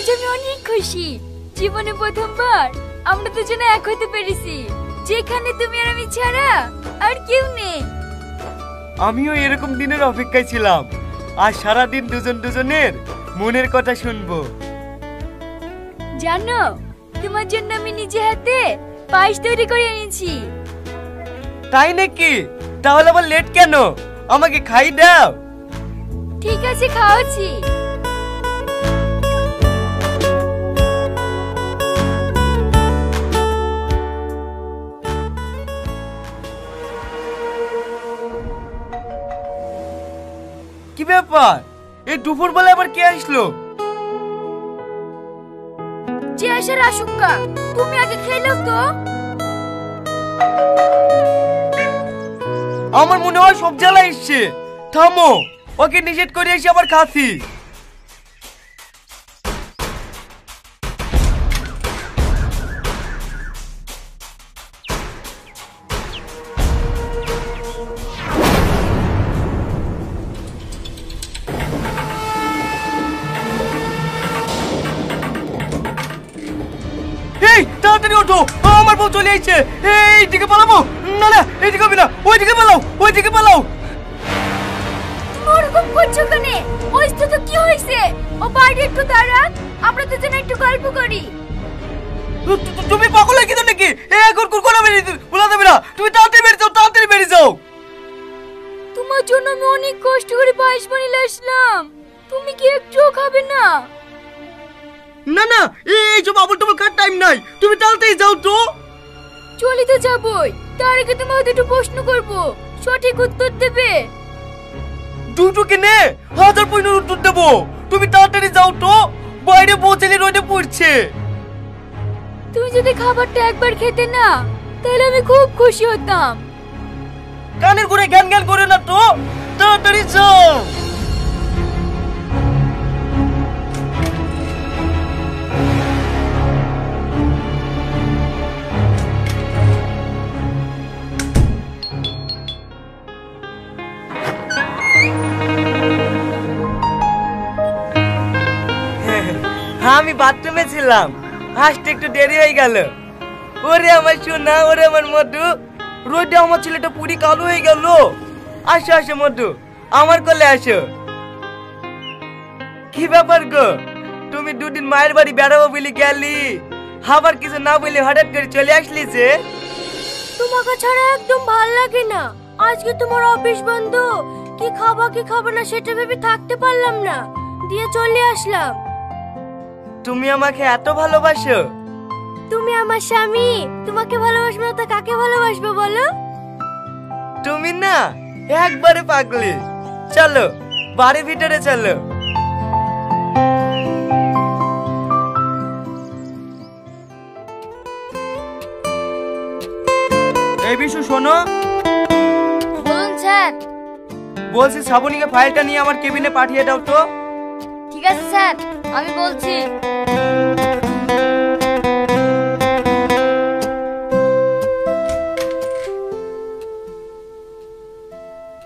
আজ আমি অনেক খুশি। জীবনে প্রথমবার আমরা দুজনে এক হতে পেরেছি, যেখানে তুমি আর আমি ছাড়া আর কেউ নেই। আমিও এরকম দিনের অপেক্ষায় ছিলাম। আজ সারাদিন দুজন দুজনের মনের কথা শুনবো। জানো, তোমার জন্য আমি নিজে হাতে পায়েস তৈরি করে এনেছি। তাই নাকি? তাহলে আবার লেট কেন? আমাকে খাই দাও। ঠিক আছে, খাওয়াচ্ছি। কি ব্যাপার? এই দুপুর বেলা আবার কে আসলো? যে আসার আশঙ্কা, তুমি আগে খেলো তো। আমার মনে হয় সব জ্বালা এসছে। থামো, ওকে নিষেধ করে এসে আবার খাসি। তাড়াতাড়ি ওঠো, আমার বউ চলে এসেছে। এইদিকে পালাবো, না না এইদিকে হবে না, ওইদিকে পালাও, ওইদিকে পালাও। ওরকম করছো কেন? ওই তো কি হয়েছে? ও বাইরে একটু দাঁড়ান, আমরা দুজনে একটু গল্প করি। তুমি পাগল হয়ে গেছো নাকি? এখন কোন বলা যাবে না। তুমি তাড়াতাড়ি বেরিয়ে যাও, তাড়াতাড়ি বেরিয়ে যাও। তোমার জন্য আমি অনেক কষ্ট করে পায়েস বানিয়ে আসলাম, তুমি কি একটুও খাবে না? না না, এইসব আবল টাবল কার টাইম নাই। তুমি তাড়াতাড়ি যাও তো। চলে তো যাবই, তার আগে তোমাকে দুটো প্রশ্ন করব, সঠিক উত্তর দেবে। দুটো কেনে? হাজার পয়সার উত্তর দেবো। তুমি তাড়াতাড়ি যাও তো, বাইরে পৌঁছালে রোদে পড়ছে। তুমি যদি খাবারটা একবার খেতে না, তাহলে আমি খুব খুশি হতাম। কানের ঘুরে জ্ঞান জ্ঞান করে না তো, তাড়াতাড়ি যাও। আমি বাথরুমে ছিলাম, আসতে একটু দেরি হয়ে গেল। ওরে আমার সোনা, ওরে আমার মধু, রোদে আমার ছেলেটা পুরি কালো হয়ে গেল। আসো আসো মধু, আমার কোলে আসো। কি ব্যাপার গো, তুমি দুদিন মায়ের বাড়ি বেড়াবো বলে গেলি, আবার কিছু না বলে হঠাৎ করে চলে আসলি যে? তোমাকে ছাড়া একদম ভাল লাগে না। আজকে তোমার অফিস বন্ধ, কি খাবে না সেটা ভেবে থাকতে পারলাম না, দিয়ে চলে আসলাম। তুমি আমাকে এত ভালোবাসো? তুমি আমার স্বামী, তোমাকে ভালোবাসবো না তো কাকে ভালোবাসবো বলো? তুমি না একবারে পাগলি। চলো বাড়ির ভিতরে চলো। এই বিশু শোনো। বলুন স্যার। বলছি শ্রাবণীকে ফাইলটা নিয়ে আমার কেবিনে পাঠিয়ে দাও তো। ঠিক আছে স্যার, আমি বলছি।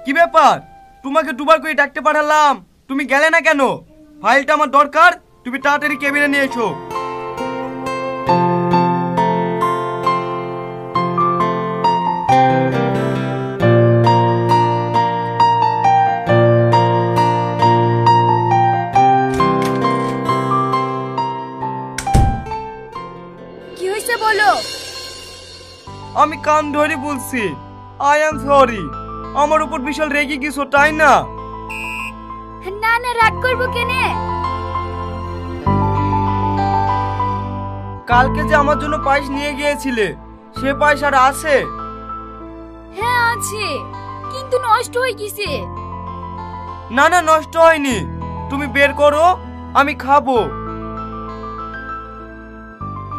কি ব্যাপার, তোমাকে দুবার করে ডাকতে পাঠালাম, তুমি গেলে না কেন? ফাইলটা আমার দরকার, তুমি তাড়াতাড়ি কেবিনে নিয়ে এসো। কি হয়েছে বলো? আমি কান ধরে বলছি, আই এম সরি। আমার উপর বিশাল রেগে গেছো তাই না? না না, রাগ করবো কেনে? কালকে যে আমার জন্য পায়েস নিয়ে গিয়েছিলে, সে পায়েস আর আছে? হ্যাঁ আছে, কিন্তু নষ্ট হয়ে গেছে। না না, নষ্ট হয়নি। তুমি বের করো, আমি খাবো।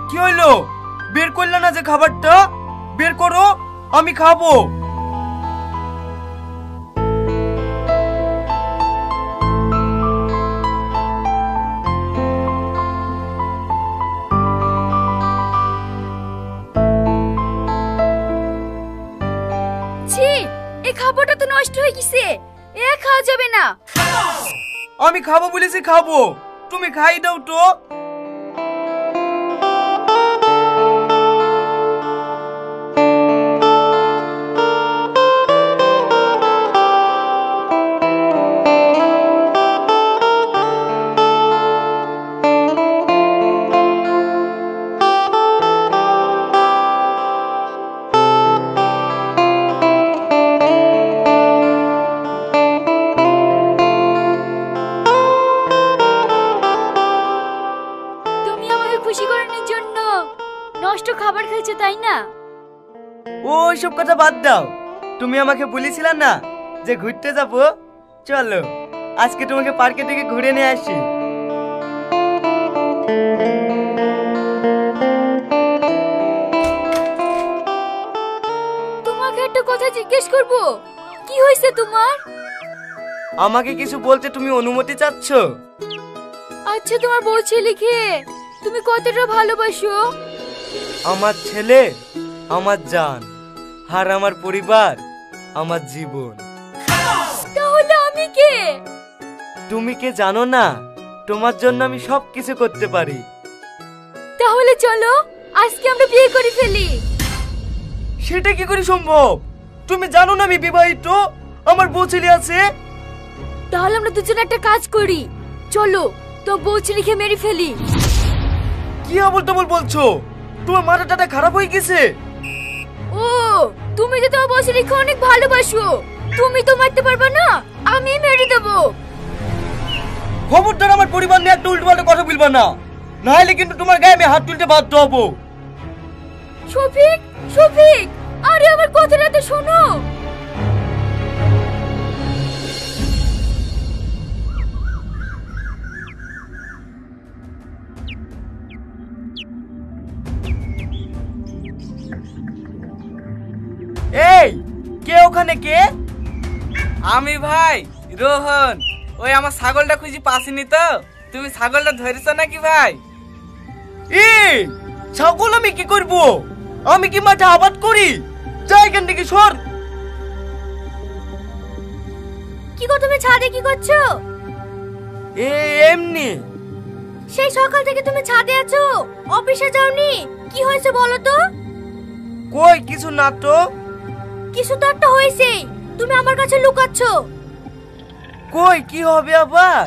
কি হইলো, বের করলে না যে খাবারটা? বের করো, আমি খাবো। ছি, এই খাবারটা তো নষ্ট হয়ে গেছে, এ খাওয়া যাবে না। আমি খাবো বলেছি খাবো, তুমি খাই দাও তো। তাই না? ওইসব কথা বাদ দাও। তুমি আমাকে বলেছিলে না যে ঘুরতে যাবো, চলো আজকে তোমাকে পার্কে থেকে ঘুরে নিয়ে আসি। তোমাকে একটা কথা জিজ্ঞেস করব, কি হয়েছে তোমার? আমাকে কিছু বলতে তুমি অনুমতি চাচ্ছ? আচ্ছা, তোমার বউ ছেলেকে তুমি কতটা ভালোবাসো? আমার ছেলে আমার জান, আর আমার পরিবার আমার জীবন। তাহলে আমি কে? তুমি কে জানো না? তোমার জন্য আমি সব কিছু করতে পারি। তাহলে চলো আজকে আমরা বিয়ে করে ফেলি। সেটা কি করে সম্ভব? তুমি জানো না আমি বিবাহিত, আমার বউ ছেলে আছে। তাহলে আমরা দুজনে একটা কাজ করি, চলো তো বউ ছেলেকে মেরে ফেলি। কি আবল তাবল বলছো? তোমার মাথাটা খারাপ হয়ে গেছে। ও, তুমি তো তোমার বউ ছেলেকে অনেক ভালোবাসো, তুমি তো মারতে পারবে না, আমি মেরে দেবো। খবরদার আমার পরিবার নিয়ে একটা উল্টোপাল্টা কথা বলবা না, নাহলে কিন্তু তোমার গায়ে আমি হাত তুলতে বাধ্য হবো। শফিক, শফিক, আরে আমার কথাটা তো শোনো। এই কে ওখানে? কে? আমি ভাই রোহন। ওই আমার ছাগলটা খুঁজি পাসিনি তো, তুমি ছাগলটা ধরেছো নাকি ভাই? এই ছাগল আমি কি করব? আমি কি মাঠে আবাদ করি? যা এখান থেকে সর। কি গো, তুমি ছাদে কি করছো? এমনি। সেই সকাল থেকে তুমি ছাদে আছো, অফিসে যাওনি, কি হয়েছে বলো তো? কই কিছু না তো। কিছু তো একটা হয়েছে, তুমি আমার কাছে লুকাচ্ছ। কই কি হবে আবার?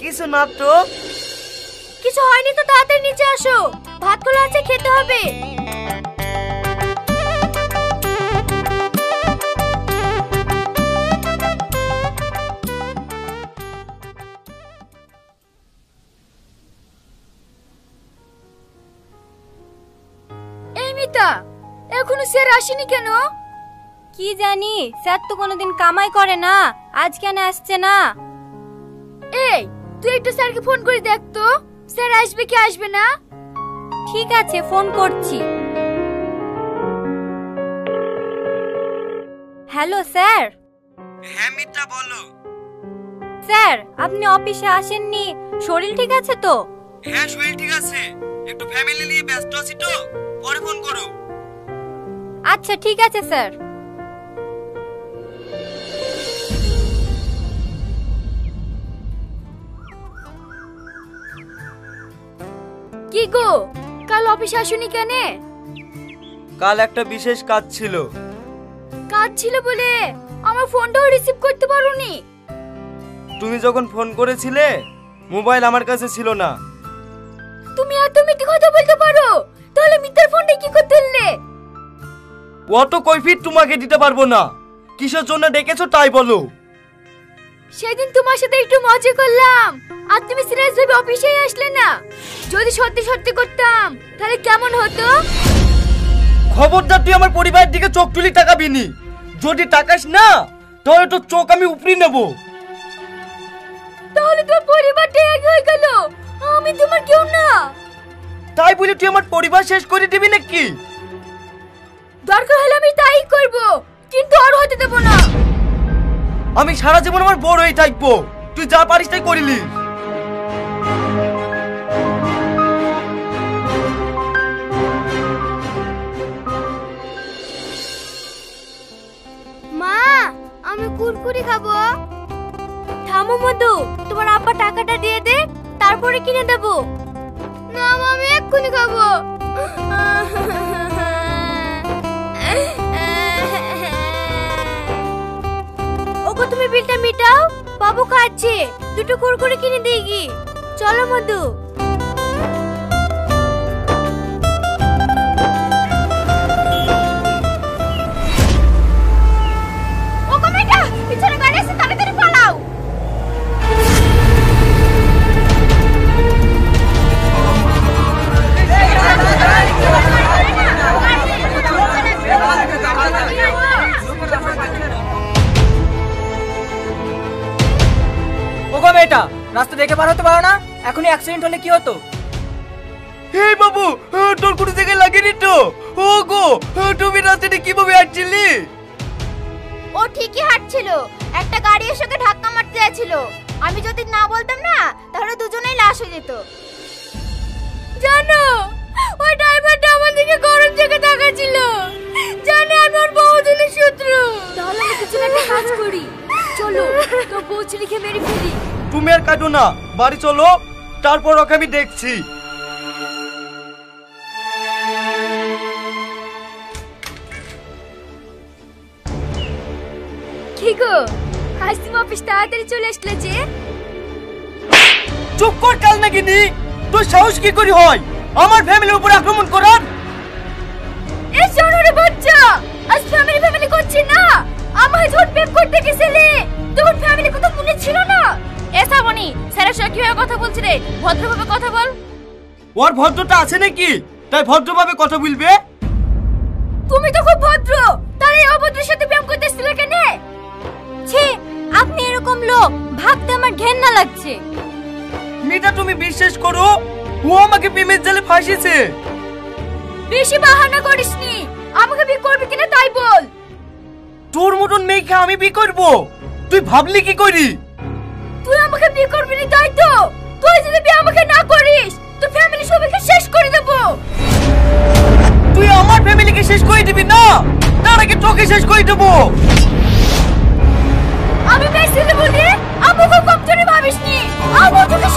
কিছু না তো। কিছু হয়নি তো তাড়াতাড়ি নিচে আসো, ভাতগুলো আছে খেতে হবে। এই মিতা, এখনো স্যার আসেনি কেন? কি জানি, স্যার তো কোনোদিন কামাই করে না, আজ কেন আসছে না? এই, তুই একটু স্যারকে ফোন করে দেখ তো, স্যার আসবে কি আসবে না। ঠিক আছে, ফোন করছি। Hello sir. হ্যাঁ মিতা বলো। স্যার, আপনি অফিসে আসেননি, শরীর ঠিক আছে তো? হ্যাঁ শরীর ঠিক আছে, একটু ফ্যামিলি নিয়ে ব্যস্ত আছি তো, পরে ফোন করো। আচ্ছা ঠিক আছে স্যার। কি গো, কাল অফিসে আসুনি কেন? কাল একটা বিশেষ কাজ ছিল। কাজ ছিল বলে আমার ফোনটাও রিসিভ করতে পারোনি? তুমি যখন ফোন করেছিলে মোবাইল আমার কাছে ছিল না। তুমি এত মিথ্যে কথা বলতে পারো, তাহলে মিথ্যার ফোনটা কি করতে দিলে? অত কৈফিয়ত তোমাকে দিতে পারবো না, কিসের জন্য ডেকেছো তাই বলো। সেদিন তোমার সাথে একটু মজা করলাম আর তুমি সিরিয়াস ভাবে অফিসে আসলে না। যদি সত্যি সত্যি করতাম তাহলে কেমন হতো? খবরদার তুই আমার পরিবারের দিকে চোখ তুলি তাকাবি নি। যদি তাকাস না তাহলে তো চোখ আমি উপরি নেব। তাহলে তোমার পরিবারটা এক হয়ে গেল, আমি তোমার কেউ না। তাই বলে তুই আমার পরিবার শেষ করে দিবি নাকি? দরকার হলে আমি তাই করব, কিন্তু আর হতে দেব না। আমি সারা জীবন আমার বড় হয়ে থাকবো, তুই যা পারিস তাই করিলি। মা, আমি কুরকুরি খাবো। থামো মধু, তোমার আব্বা টাকাটা দিয়ে দে, তারপরে কিনে দেব। না মা, আমি এক্ষুনি খাবো। ওগো তুমি বিলটা মিটাও, বাবু খাচ্ছে, দুটো কুরকুরি কিনে দিই কি? চলো মধু। ওগো মেয়েটা, পিছনে গাড়ি আছে, তাড়াতাড়ি পালাও। একটু দেখে পার হতে পারো না? এখনই অ্যাক্সিডেন্ট হলে কি হতো? হে বাবু, তোর কোনো জায়গায় লাগেনি তো? ও গো, তুমি রাস্তাটা কিভাবে হাঁটছিলি? ও ঠিকই হাঁটছিল, একটা গাড়ি এসে ওকে ধাক্কা মারতে যাচ্ছিল। আমি যদি না বলতাম না তাহলে দুজনেই লাশ হয়ে যেত। জানো, ওই ড্রাইভারটা আমার দিকে গরম চোখে তাকাচ্ছিল, জানে আমি ওর বহুদিনের শত্রু। তাহলে আমি কিছু একটা কাজ করি, চলো তো বউ ছেলেকে মেরে ফেলি। তুমি আর কাটো না, বাড়ি চলো, তারপর ওকে আমি দেখছি। কি গো, আজ তুমি অফিস তাড়াতাড়ি চলে আসলে যে? চুপ কর কাল নাগিনি, তোর সাহস কি করে হয় আমার ফ্যামিলির উপর আক্রমণ করার? এই শোনো বাচ্চা, আজ ফ্যামিলি করছি না, আমায় ঝোট প্রেম করতে গেছিলে, তোর ফ্যামিলি কথা মনে ছিল না? এ শ্রাবণী, স্যারের সঙ্গে কিভাবে কথা বলছি রে, ভদ্রভাবে কথা বল। ওর ভদ্রতা আছে নাকি তাই ভদ্রভাবে কথা বলবে? তুমি তো খুব ভদ্র, তার এই অভদ্রের সাথে প্রেম করতেছিলে কেন? ছি, আপনি এরকম লোক, ভাবতে আমার ঘেন্না লাগছে। মিতা তুমি বিশ্বাস করো, ও আমাকে প্রেমের জালে ফাঁসিয়েছে। বেশি বাহানা করিসনি, আমাকে বিয়ে করবি কিনা তাই বল। তোর মতন মেয়েকে আমি বিয়ে করবো? তুই ভাবলি কি করি? তুই আমাকে বিয়ে করবি না তাই তো? তুই যদি বিয়ে আমাকে না করিস তো ফ্যামিলি সবাইকে শেষ করে দেব। তুই আমার ফ্যামিলিকে শেষ করে দিবি না, তার আগে তোকে শেষ করে দেবো। আমি বেশি বলি, আমাকে কম করে ভাবিসনি, আমার তোকে